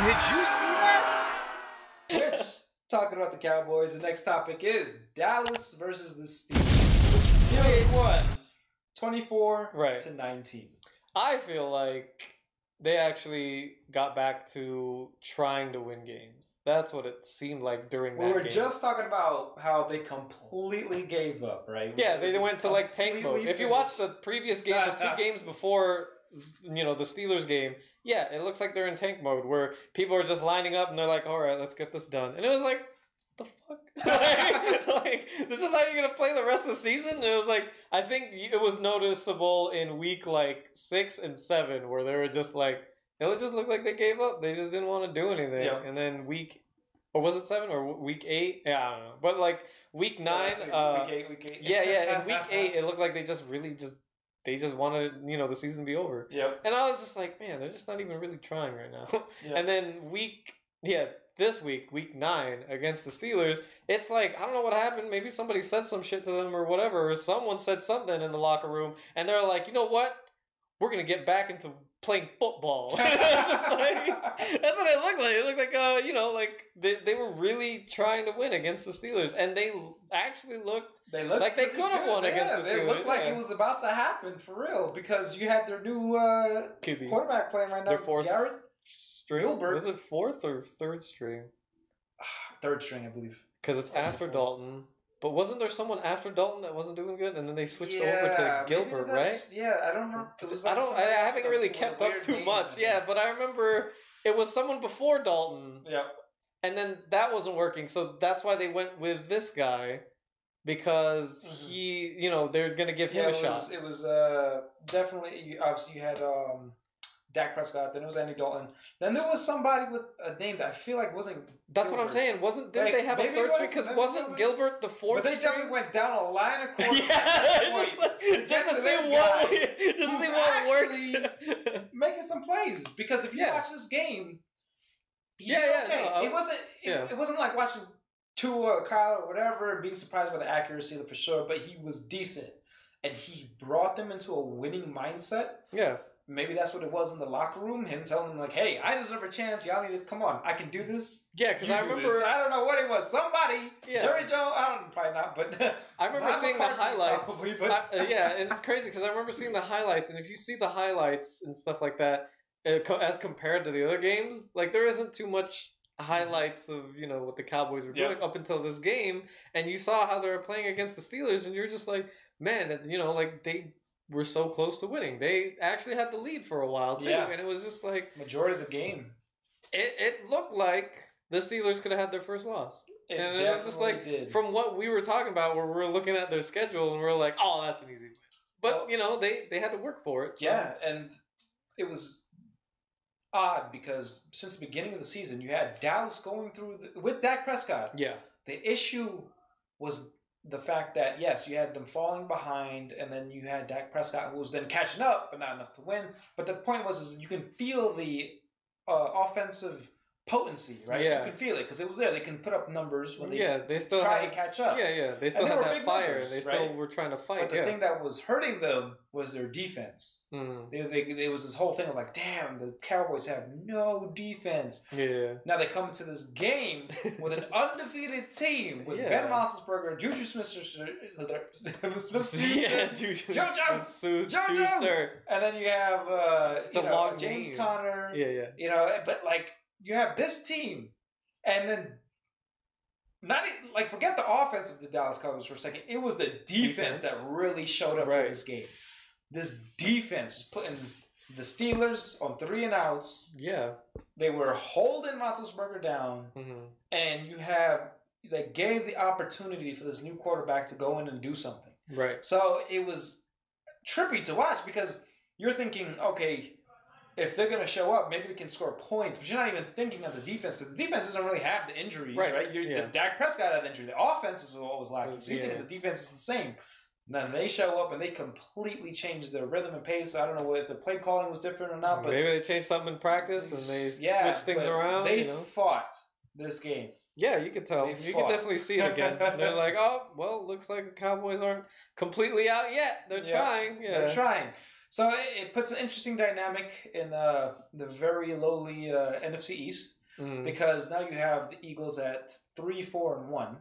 Did you see that? Which, talking about the Cowboys, the next topic is Dallas versus the Steelers. Which the Steelers won 24-19. I feel like they actually got back to trying to win games. That's what it seemed like during that game. We were just talking about how they completely gave up, right? Yeah, they went to like tank mode. If you watch the previous game, the 2 games before, you know, the Steelers game, yeah, it looks like they're in tank mode where people are just lining up and they're like, all right, let's get this done. And it was like, the fuck? like, this is how you're gonna play the rest of the season? And it was like, I think it was noticeable in week like 6 and 7 where they were just like, it just looked like they gave up. They just didn't want to do anything. Yeah. And then or was it 7 or week 8? Yeah, I don't know. But like week 9, week 8. yeah, in week 8 it looked like they just wanted, you know, the season to be over. Yep. And I was just like, man, they're just not even really trying right now. Yep. And then this week, week 9 against the Steelers, it's like, I don't know what happened. Maybe somebody said some shit to them or whatever, or someone said something in the locker room, and they're like, you know what? We're going to get back into playing football. Just like, that's what it looked like. It looked like, you know, like they were really trying to win against the Steelers, and they actually looked like they could have won against the Steelers. They looked like it was about to happen for real because you had their new quarterback playing right now. Their fourth Garrett string. Gilbert. Was it 4th or 3rd string? 3rd string, I believe. Because it's after Dalton. But wasn't there someone after Dalton that wasn't doing good, and then they switched over to Gilbert, right? Yeah, I don't know. I haven't really kept up too much. Yeah, but I remember it was someone before Dalton. Yeah. And then that wasn't working, so that's why they went with this guy, because he, you know, they're gonna give him a shot. It was definitely, obviously you had Dak Prescott, then it was Andy Dalton. Then there was somebody with a name that I feel like wasn't. That's Gilbert. what I'm saying. Didn't they have a 3rd string? Because wasn't Gilbert the 4th? But they definitely went down a line of quarterbacks. just to see what works. Making some plays, because if you watch this game, it wasn't like watching Tua, Kyle, or whatever, and being surprised by the accuracy for sure. But he was decent, and he brought them into a winning mindset. Yeah. Maybe that's what it was in the locker room. Him telling them like, "Hey, I deserve a chance. Y'all need to come on. I can do this." Yeah, because I remember I don't know what it was. Somebody, Jerry Joe. I don't probably not, but I remember seeing the highlights. Probably, but yeah, and it's crazy because I remember seeing the highlights, and if you see the highlights and stuff like that, as compared to the other games, like there isn't too much highlights of, you know, what the Cowboys were doing up until this game, and you saw how they were playing against the Steelers, and you're just like, man, you know, like they were so close to winning. They actually had the lead for a while too, and it was just like majority of the game. It looked like the Steelers could have had their first loss. And it was just like, from what we were talking about, where we were looking at their schedule, and we were like, oh, that's an easy win. But, you know, they had to work for it. So. Yeah, and it was odd because since the beginning of the season, you had Dallas going through with Dak Prescott. Yeah. The issue was the fact that, yes, you had them falling behind, and then you had Dak Prescott, who was then catching up, but not enough to win. But the point was, you can feel the offensive potency, right? Yeah. You can feel it because it was there. They can put up numbers when they still try to catch up. Yeah. They still had that fire. Numbers, they still were trying to fight. But the thing that was hurting them was their defense. There was this whole thing of like, damn, the Cowboys have no defense. Yeah. Now they come into this game with an undefeated team with Ben Roethlisberger, Juju Smith-Schuster, and then you have James Conner. Yeah. You know, but like you have this team, and then forget the offense of the Dallas Cowboys for a second. It was the defense that really showed up for this game. This defense was putting the Steelers on 3 and outs. Yeah. They were holding Roethlisberger down, and they gave the opportunity for this new quarterback to go in and do something. Right. So it was trippy to watch because you're thinking, okay, if they're going to show up, maybe they can score points, but you're not even thinking of the defense because the defense doesn't really have the injuries, right? The Dak Prescott had the injury. The offense is always lacking. So you think the defense is the same. And then they show up and they completely change their rhythm and pace. So I don't know if the play calling was different or not. But maybe they changed something in practice and they switched things around. They fought this game. Yeah, you could tell. You can definitely see it again. They're like, oh, well, looks like the Cowboys aren't completely out yet. They're trying. Yeah. They're trying. So it puts an interesting dynamic in the very lowly NFC East because now you have the Eagles at 3-4-1,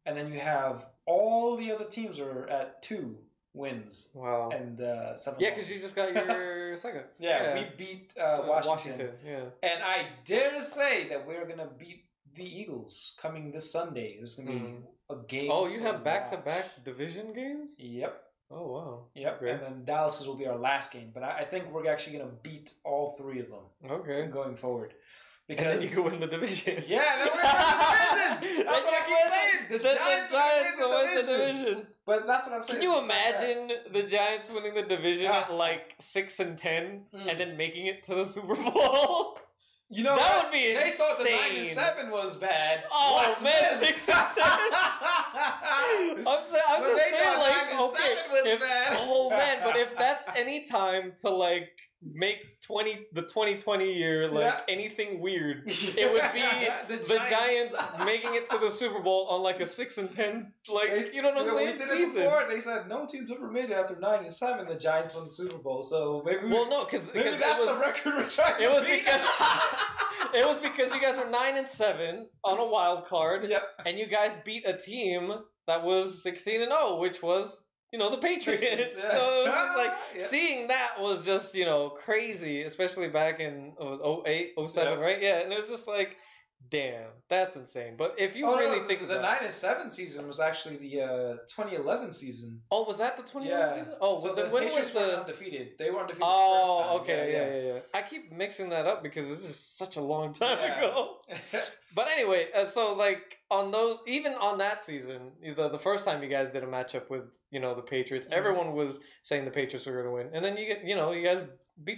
and then you have all the other teams are at 2 wins. Wow. And 7. Yeah, because you just got your second. Yeah, we beat Washington. Yeah. And I dare say that we're gonna beat the Eagles coming this Sunday. There's gonna be a game. Oh, you have back-to-back division games? Yep. Oh, wow. Yep. Great. And then Dallas will be our last game. But I think we're actually going to beat all 3 of them. Okay. Going forward. Because and then you can win the division. Yeah, then we're going to win the division. That's what I keep saying. The Giants will win the division. But that's what I'm saying. Can you imagine the Giants winning the division at like 6-10 and then making it to the Super Bowl? You know that would be insane. They thought the 9-7 was bad. Oh, watch man, 6-10. I'm just saying, like, okay, was bad. Oh man, but if that's any time to like make the 2020 year like anything weird, it would be the Giants making it to the Super Bowl on like a 6-10, like you know what I'm saying? We did it before. They said no teams ever made it after 9-7. The Giants won the Super Bowl, so maybe no, because that's the record we're trying to beat. It was because you guys were 9-7 on a wild card, and you guys beat a team that was 16-0, which was the Patriots. So it was just like seeing that was just crazy, especially back in 08, 07, right? Yeah, and it was just like, damn, that's insane. But if you really think the 9-7 season was actually the 2011 season. Oh, was that the 2011 season? Oh, so then when was the undefeated? They were undefeated. Oh, the first time. Okay, yeah. I keep mixing that up because it's just such a long time ago. But anyway, so like on those, even on that season, the first time you guys did a matchup with the Patriots, everyone was saying the Patriots were going to win, and then you get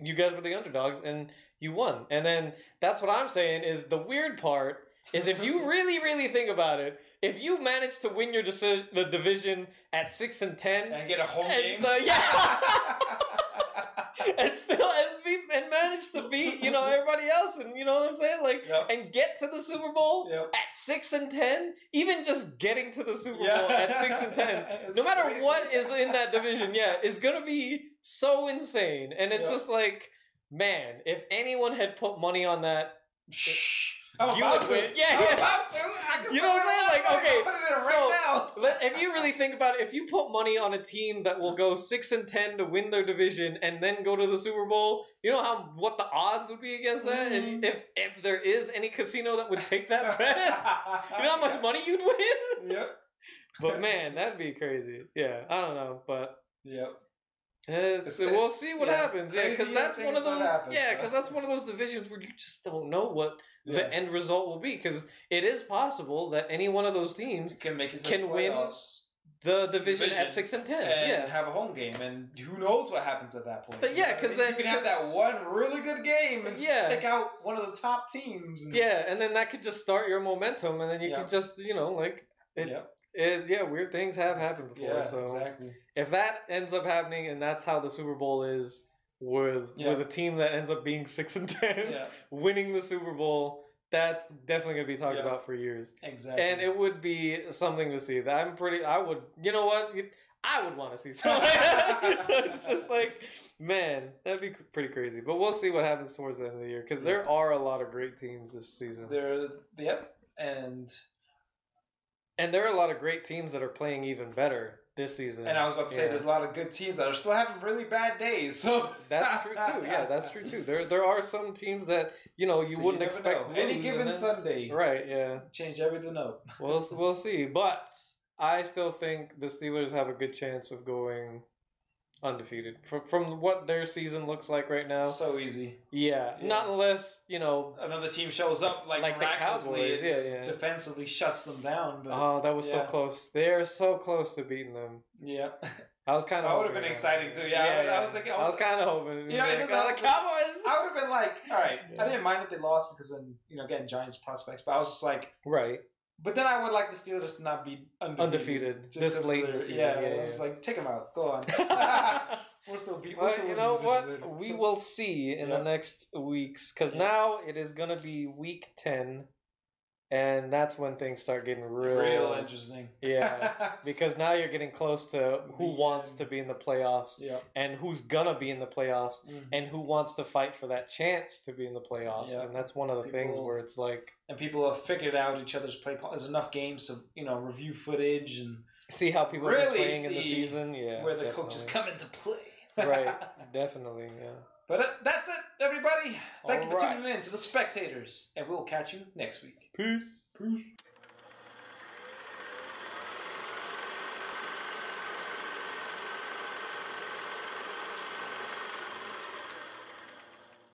you guys were the underdogs and you won. And then that's what I'm saying is the weird part is if you really think about it, if you manage to win the division at 6-10 and get a home game, and still and manage to beat everybody else, and you know what I'm saying, like and get to the Super Bowl at 6-10, even just getting to the Super Bowl at 6-10, no matter what is in that division, is gonna be so insane. And it's just like, man, if anyone had put money on that, you would win. I'm about to. You know what I'm saying? Like, okay, put it in right now. If you really think about it, if you put money on a team that will go 6-10 to win their division and then go to the Super Bowl, you know what the odds would be against that? And if there is any casino that would take that bet, you know how much money you'd win? Yep. But man, that'd be crazy. Yeah, I don't know, but we'll see what happens. Yeah, because that's one of those. Because that's one of those divisions where you just don't know what the end result will be. Because it is possible that any one of those teams can win the division at 6-10, and have a home game, and who knows what happens at that point? But because then you can have that one really good game and take out one of the top teams. And then that could just start your momentum, and then you could just weird things have happened before. So if that ends up happening, and that's how the Super Bowl is with a team that ends up being 6-10, winning the Super Bowl, that's definitely going to be talked about for years. Exactly. And it would be something to see. I would want to see something like that. So it's just like, man, that'd be pretty crazy. But we'll see what happens towards the end of the year, because there are a lot of great teams this season. And there are a lot of great teams that are playing even better this season. And I was about to say, there's a lot of good teams that are still having really bad days. So that's true too. Yeah, that's true too. There are some teams that you wouldn't expect. Any given Sunday, right? Yeah, change everything up. We'll see, but I still think the Steelers have a good chance of going undefeated from what their season looks like right now. So easy. Yeah. Not unless another team shows up like the Cowboys. Defensively shuts them down. But, that was so close. They're so close to beating them. Yeah. I was kind of. That would have been exciting too. I was thinking. I was kind of hoping. The Cowboys. I would have been like, all right. I didn't mind that they lost because then getting Giants prospects, but I was just like, right. But then I would like the Steelers to not be undefeated this late in the season. I was like, take them out. Go on. We'll still beat. You know what? We will see in the next weeks, because now it is going to be week 10 And that's when things start getting real interesting. Yeah, because now you're getting close to who wants to be in the playoffs, and who's gonna be in the playoffs, and who wants to fight for that chance to be in the playoffs. And that's one of the things where it's like, and people have figured out each other's play call. There's enough games to review footage and see how people are playing in the season. Where the coaches come into play. Right, definitely, yeah. But that's it, everybody. Thank you for tuning in to the Spectators, and we'll catch you next week. Peace.